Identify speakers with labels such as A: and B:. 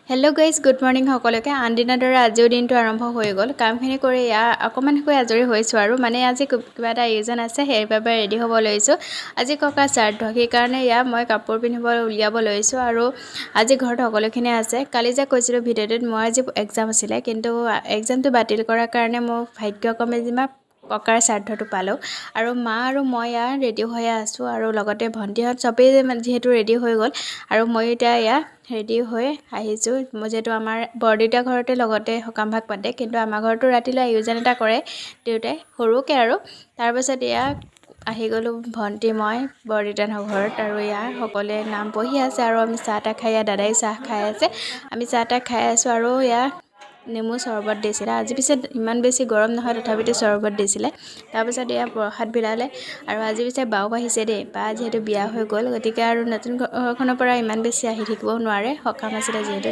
A: hello' guys good morning সকলোকে আনদিনাৰ দৰে আজিও দিনটো আৰম্ভ হৈ গ'ল কামখিনি কৰি অকণমানকৈ আজৰি হৈছোঁ আৰু মানে আজি কিবা এটা আয়োজন আছে সেইবাবে ৰেডি হ'ব লৈছোঁ আজি ককা শ্ৰাদ্ধ সেইকাৰণে মই কাপোৰ পিন্ধিব উলিয়াব লৈছোঁ আৰু আজি ঘৰত সকলোখিনি আছে কালি যে কৈছিলোঁ ভিডিঅ'টোত মই আজি এক্সাম আছিলে কিন্তু এক্সামটো বাতিল কৰাৰ কাৰণে মোৰ ভাগ্যক্ৰমে যেনিবা ককাৰ শ্ৰাদ্ধটো পালোঁ আৰু মা আৰু মই ৰেডি হৈ আছোঁ আৰু লগতে ভণ্টিহঁত চবেই যিহেতু ৰেডি হৈ গ'ল আৰু মই এতিয়া ৰেডি হৈ আহিছোঁ যিহেতু আমাৰ বৰদেউতা ঘৰতে লগতে সকাম ভাগ পাতে কিন্তু আমাৰ ঘৰতো ৰাতিলৈ আয়োজন এটা কৰে দেউতাই সৰুকৈ আৰু তাৰপাছত আহি গ'লোঁ ভণ্টি মই বৰদেউতাহঁতৰ ঘৰত আৰু সকলোৱে নাম পঢ়ি আছে আৰু আমি চাহ তাহ খাই দাদাই চাহ খাই আছে আমি চাহ তাহ খাই আছোঁ আৰু নেমু চৰবত দিছিলে আজি পিছে ইমান বেছি গৰম নহয় তথাপিতো চৰবত দিছিলে তাৰপিছত প্ৰসাদ বিলালে আৰু আজি পিছে বাও আহিছে দেই বা যিহেতু বিয়া হৈ গ'ল গতিকে আৰু নতুন ঘৰখনৰ পৰা ইমান বেছি আহি থাকিবও নোৱাৰে সকাম আছিলে যিহেতু